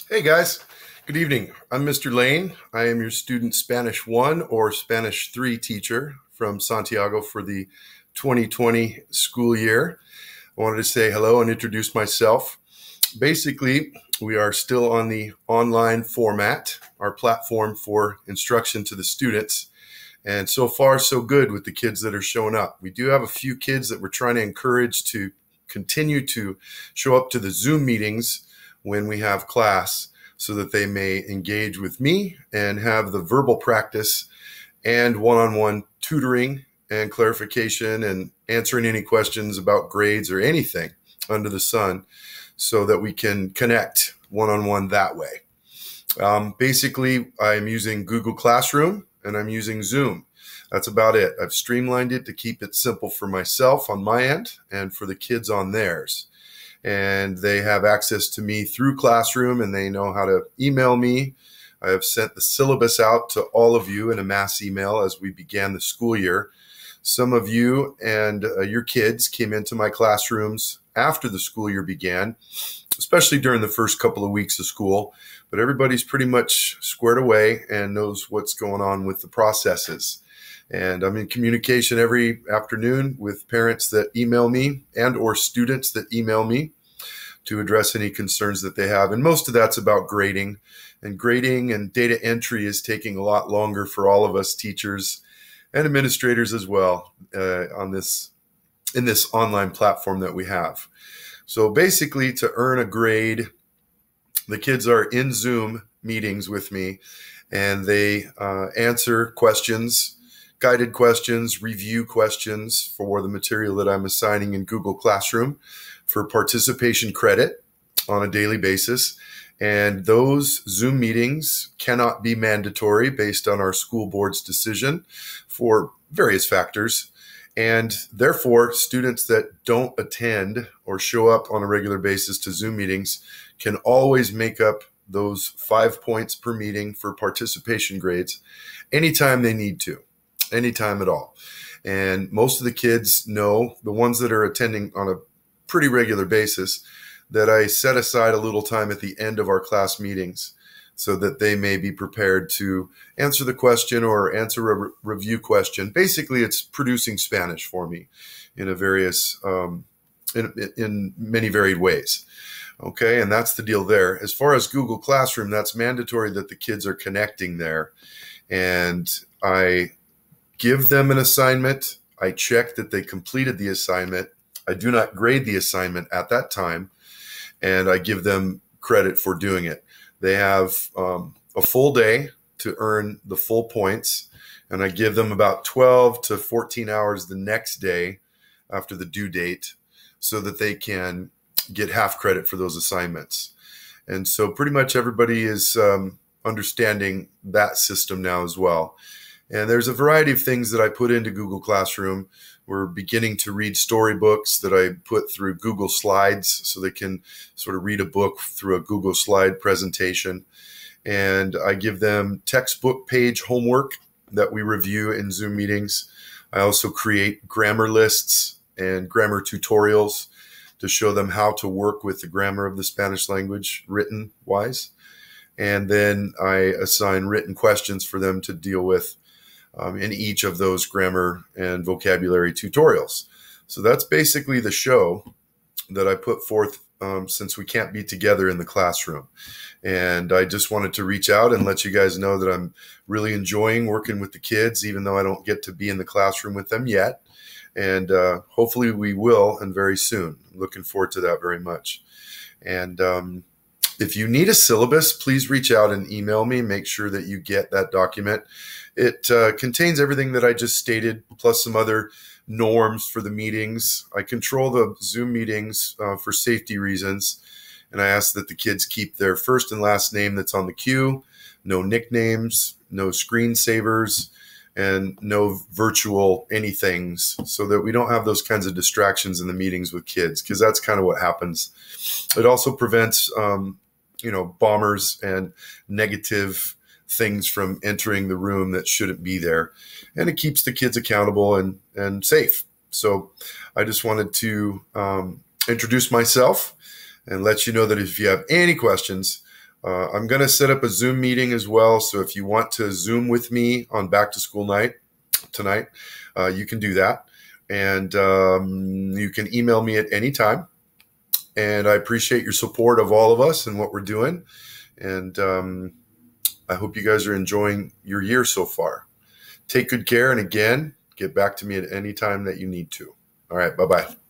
Hey guys, good evening. I'm Mr. Lane. I am your student Spanish 1 or Spanish 3 teacher from Santiago for the 2020 school year. I wanted to say hello and introduce myself. Basically, we are still on the online format, our platform for instruction to the students. And so far, so good with the kids that are showing up. We do have a few kids that we're trying to encourage to continue to show up to the Zoom meetings when we have class so that they may engage with me and have the verbal practice and one-on-one tutoring and clarification and answering any questions about grades or anything under the sun so that we can connect one-on-one that way. Basically, I'm using Google Classroom and I'm using Zoom. That's about it. I've streamlined it to keep it simple for myself on my end and for the kids on theirs. And they have access to me through Classroom and they know how to email me. I have sent the syllabus out to all of you in a mass email as we began the school year. Some of you and your kids came into my classrooms after the school year began, especially during the first couple of weeks of school. But everybody's pretty much squared away and knows what's going on with the processes. And I'm in communication every afternoon with parents that email me and or students that email me to address any concerns that they have. And most of that's about grading. And grading and data entry is taking a lot longer for all of us teachers and administrators as well in this online platform that we have. So basically, to earn a grade, the kids are in Zoom meetings with me and they answer questions, guided questions, review questions for the material that I'm assigning in Google Classroom for participation credit on a daily basis. And those Zoom meetings cannot be mandatory based on our school board's decision for various factors. And therefore, students that don't attend or show up on a regular basis to Zoom meetings can always make up those 5 points per meeting for participation grades anytime they need to, anytime at all. And most of the kids know, the ones that are attending on a pretty regular basis, that I set aside a little time at the end of our class meetings so that they may be prepared to answer the question or answer a review question. Basically, it's producing Spanish for me in in many varied ways. Okay, and that's the deal there. As far as Google Classroom, that's mandatory that the kids are connecting there. And I give them an assignment. I check that they completed the assignment. I do not grade the assignment at that time, and I give them credit for doing it. They have a full day to earn the full points, and I give them about 12 to 14 hours the next day after the due date so that they can get half credit for those assignments. And so pretty much everybody is understanding that system now as well. And there's a variety of things that I put into Google Classroom. We're beginning to read storybooks that I put through Google Slides so they can sort of read a book through a Google Slide presentation. And I give them textbook page homework that we review in Zoom meetings. I also create grammar lists and grammar tutorials to show them how to work with the grammar of the Spanish language written wise. And then I assign written questions for them to deal with in each of those grammar and vocabulary tutorials. So that's basically the show that I put forth since we can't be together in the classroom. And I just wanted to reach out and let you guys know that I'm really enjoying working with the kids, even though I don't get to be in the classroom with them yet. And hopefully we will, and very soon. I'm looking forward to that very much. And if you need a syllabus, please reach out and email me. Make sure that you get that document. It contains everything that I just stated, plus some other norms for the meetings. I control the Zoom meetings for safety reasons, and I ask that the kids keep their first and last name that's on the queue, no nicknames, no screensavers, and no virtual anythings, so that we don't have those kinds of distractions in the meetings with kids, because that's kind of what happens. It also prevents bombers and negative things from entering the room that shouldn't be there. And it keeps the kids accountable and safe. So I just wanted to introduce myself and let you know that if you have any questions, I'm going to set up a Zoom meeting as well. So if you want to Zoom with me on back to school night tonight, you can do that. And you can email me at any time. And I appreciate your support of all of us and what we're doing. And I hope you guys are enjoying your year so far. Take good care. And again, get back to me at any time that you need to. All right. Bye-bye.